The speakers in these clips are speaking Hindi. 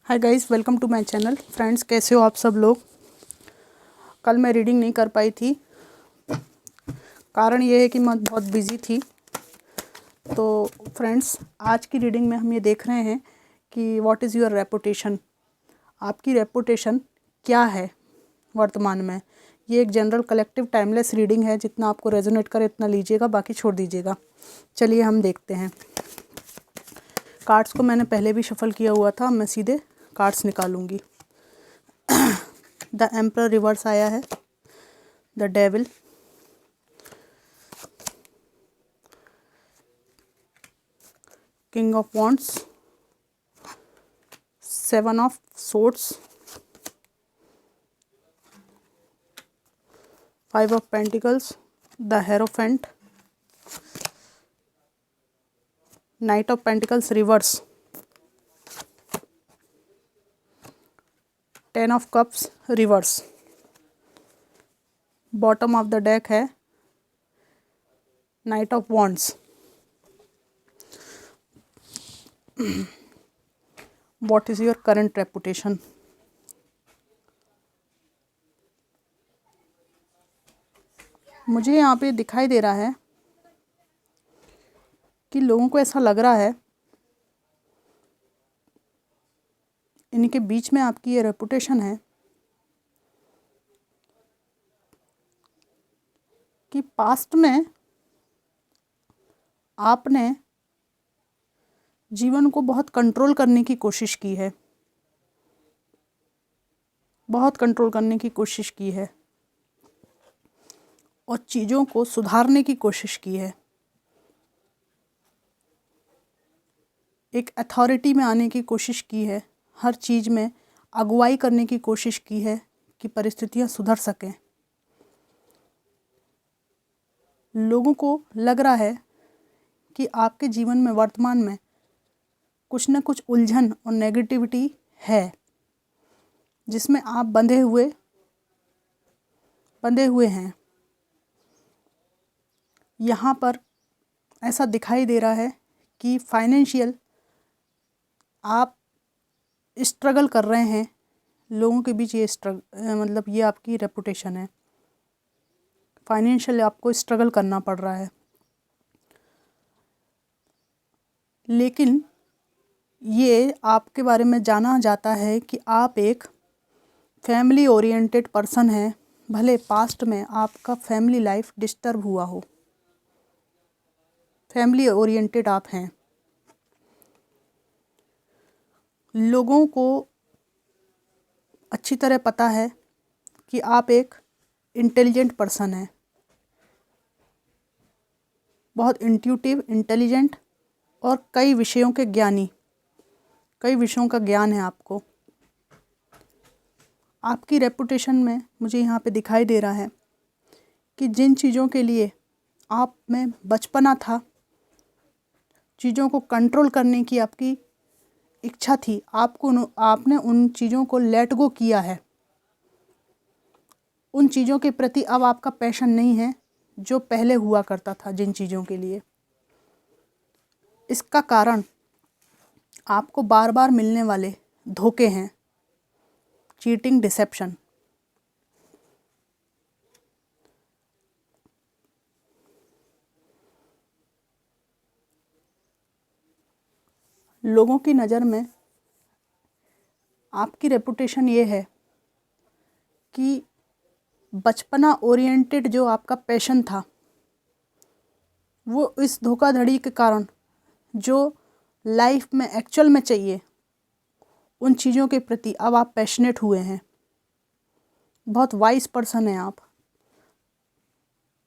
Hi guys, welcome to my channel. Friends, कैसे हो आप सब लोग। कल मैं रीडिंग नहीं कर पाई थी। कारण ये है कि मैं बहुत बिज़ी थी। तो फ्रेंड्स, आज की रीडिंग में हम ये देख रहे हैं कि व्हाट इज़ योर रेपुटेशन। आपकी रेपुटेशन क्या है वर्तमान में। ये एक जनरल कलेक्टिव टाइमलेस रीडिंग है। जितना आपको रेजोनेट करे उतना लीजिएगा, बाकी छोड़ दीजिएगा। चलिए हम देखते हैं। कार्ड्स को मैंने पहले भी शफल किया हुआ था। मैं सीधे कार्ड्स निकालूंगी। द एम्परर रिवर्स आया है, the devil, king of wands, seven of swords, five of pentacles, the hierophant, knight of pentacles reverse, ten of cups reverse. Bottom of the deck है knight of wands. What is your current reputation. मुझे यहाँ पे दिखाई दे रहा है कि लोगों को ऐसा लग रहा है इनके बीच में आपकी ये रेपुटेशन है कि पास्ट में आपने जीवन को बहुत कंट्रोल करने की कोशिश की है, बहुत कंट्रोल करने की कोशिश की है और चीज़ों को सुधारने की कोशिश की है। एक अथॉरिटी में आने की कोशिश की है, हर चीज़ में अगुवाई करने की कोशिश की है कि परिस्थितियां सुधर सकें। लोगों को लग रहा है कि आपके जीवन में वर्तमान में कुछ न कुछ उलझन और नेगेटिविटी है, जिसमें आप बंधे हुए हैं। यहाँ पर ऐसा दिखाई दे रहा है कि फाइनेंशियल आप स्ट्रगल कर रहे हैं। लोगों के बीच ये मतलब ये आपकी रेपुटेशन है। फाइनेंशियल आपको स्ट्रगल करना पड़ रहा है, लेकिन ये आपके बारे में जाना जाता है कि आप एक फैमिली ओरिएंटेड पर्सन हैं। भले पास्ट में आपका फैमिली लाइफ डिस्टर्ब हुआ हो, फैमिली ओरिएंटेड आप हैं। लोगों को अच्छी तरह पता है कि आप एक इंटेलिजेंट पर्सन हैं, बहुत इंट्यूटिव, इंटेलिजेंट और कई विषयों के ज्ञानी, कई विषयों का ज्ञान है आपको। आपकी रेपुटेशन में मुझे यहाँ पे दिखाई दे रहा है कि जिन चीज़ों के लिए आप में बचपना था, चीज़ों को कंट्रोल करने की आपकी इच्छा थी, आपने उन चीज़ों को लेट गो किया है। उन चीज़ों के प्रति अब आपका पैशन नहीं है जो पहले हुआ करता था जिन चीज़ों के लिए। इसका कारण आपको बार बार मिलने वाले धोखे हैं, चीटिंग, डिसेप्शन। लोगों की नज़र में आपकी रेपुटेशन ये है कि बचपना ओरिएंटेड जो आपका पैशन था, वो इस धोखाधड़ी के कारण जो लाइफ में एक्चुअल में चाहिए, उन चीज़ों के प्रति अब आप पैशनेट हुए हैं। बहुत वाइज पर्सन हैं आप।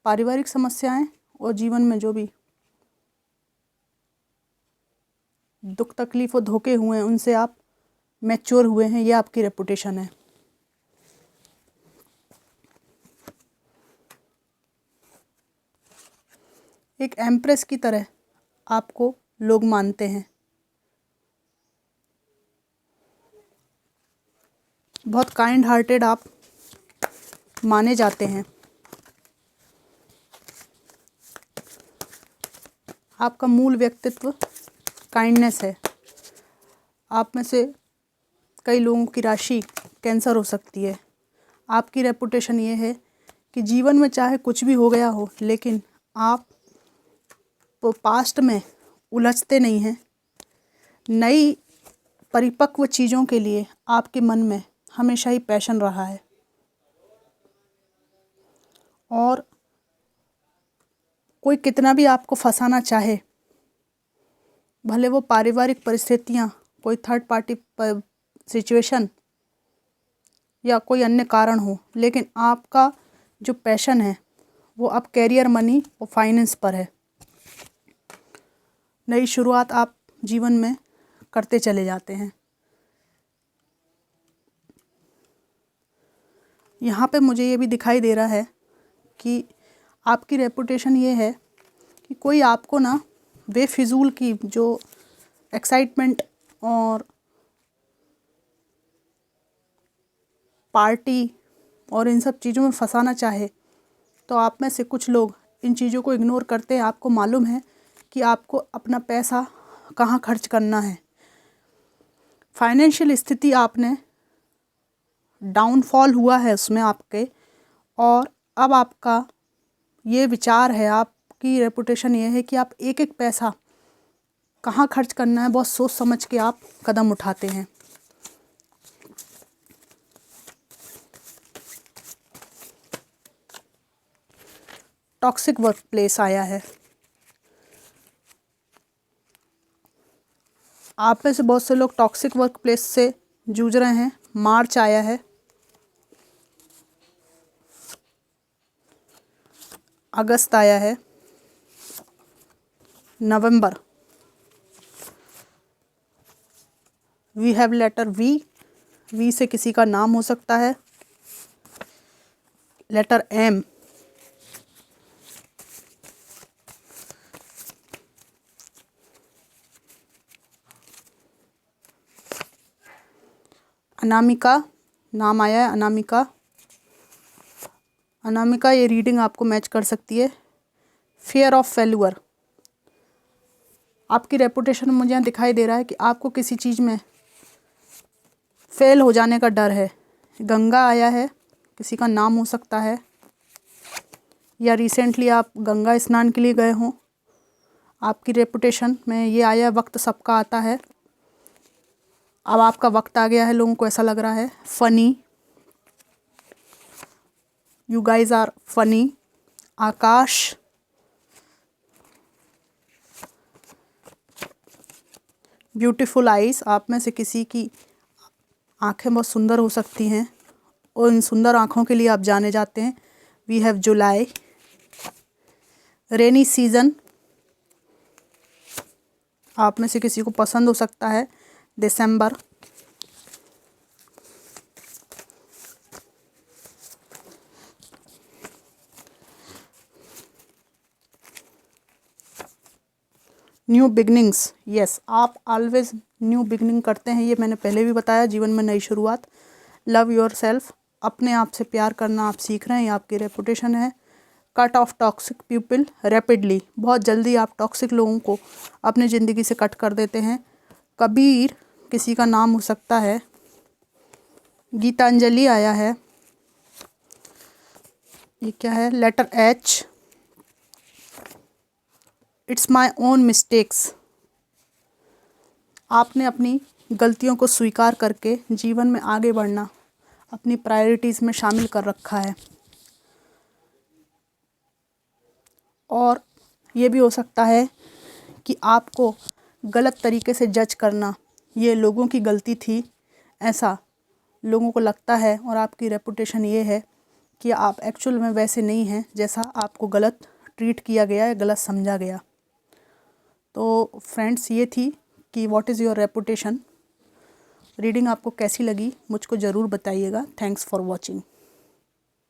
पारिवारिक समस्याएं और जीवन में जो भी दुख तकलीफ और धोखे हुए हैं, उनसे आप मैच्योर हुए हैं। ये आपकी रेपुटेशन है। एक एम्प्रेस की तरह आपको लोग मानते हैं। बहुत काइंड हार्टेड आप माने जाते हैं। आपका मूल व्यक्तित्व काइंडनेस है। आप में से कई लोगों की राशि कैंसर हो सकती है। आपकी रेपुटेशन ये है कि जीवन में चाहे कुछ भी हो गया हो, लेकिन आप पास्ट में उलझते नहीं हैं। नई परिपक्व चीज़ों के लिए आपके मन में हमेशा ही पैशन रहा है। और कोई कितना भी आपको फंसाना चाहे, भले वो पारिवारिक परिस्थितियाँ, कोई थर्ड पार्टी सिचुएशन या कोई अन्य कारण हो, लेकिन आपका जो पैशन है वो अब कैरियर, मनी और फाइनेंस पर है। नई शुरुआत आप जीवन में करते चले जाते हैं। यहाँ पे मुझे ये भी दिखाई दे रहा है कि आपकी रेपुटेशन ये है कि कोई आपको ना बेफिजूल की जो एक्साइटमेंट और पार्टी और इन सब चीज़ों में फंसाना चाहे, तो आप में से कुछ लोग इन चीज़ों को इग्नोर करते हैं। आपको मालूम है कि आपको अपना पैसा कहाँ खर्च करना है। फाइनेंशियल स्थिति आपने डाउनफॉल हुआ है उसमें आपके, और अब आपका ये विचार है, आपकी रेपुटेशन ये है कि आप एक एक पैसा कहाँ खर्च करना है बहुत सोच समझ के आप कदम उठाते हैं। टॉक्सिक वर्क प्लेस आया है। आप में से बहुत से लोग टॉक्सिक वर्क प्लेस से जूझ रहे हैं। मार्च आया है, अगस्त आया है, नवंबर, we have letter V, V से किसी का नाम हो सकता है, लेटर एम, अनामिका नाम आया है, अनामिका। अनामिका, ये रीडिंग आपको मैच कर सकती है। फियर ऑफ फेल्यूअर, आपकी रेपुटेशन मुझे यहाँ दिखाई दे रहा है कि आपको किसी चीज़ में फेल हो जाने का डर है। गंगा आया है, किसी का नाम हो सकता है, या रिसेंटली आप गंगा स्नान के लिए गए हों। आपकी रेपुटेशन में ये आया, वक्त सबका आता है। अब आपका वक्त आ गया है, लोगों को ऐसा लग रहा है। Funny, you guys are funny. Akash, beautiful eyes, आप में से किसी की आंखें बहुत सुंदर हो सकती हैं और इन सुंदर आँखों के लिए आप जाने जाते हैं। We have July. Rainy season, आप में से किसी को पसंद हो सकता है। दिसंबर, न्यू बिगनिंग्स, यस, आप ऑलवेज न्यू बिगनिंग करते हैं, ये मैंने पहले भी बताया। जीवन में नई शुरुआत। लव योर सेल्फ, अपने आप से प्यार करना आप सीख रहे हैं, ये आपकी रेपुटेशन है। Cut off toxic people rapidly, बहुत जल्दी आप टॉक्सिक लोगों को अपनी ज़िंदगी से कट कर देते हैं। कबीर, किसी का नाम हो सकता है। गीतांजलि आया है, ये क्या है? Letter H, it's my own mistakes, आपने अपनी गलतियों को स्वीकार करके जीवन में आगे बढ़ना अपनी प्रायोरिटीज़ में शामिल कर रखा है। और ये भी हो सकता है कि आपको गलत तरीके से जज करना ये लोगों की गलती थी, ऐसा लोगों को लगता है। और आपकी रेपुटेशन ये है कि आप एक्चुअल में वैसे नहीं हैं जैसा आपको गलत ट्रीट किया गया या गलत समझा गया। तो फ्रेंड्स, ये थी कि what is your reputation. Reading आपको कैसी लगी मुझको ज़रूर बताइएगा। Thanks for watching.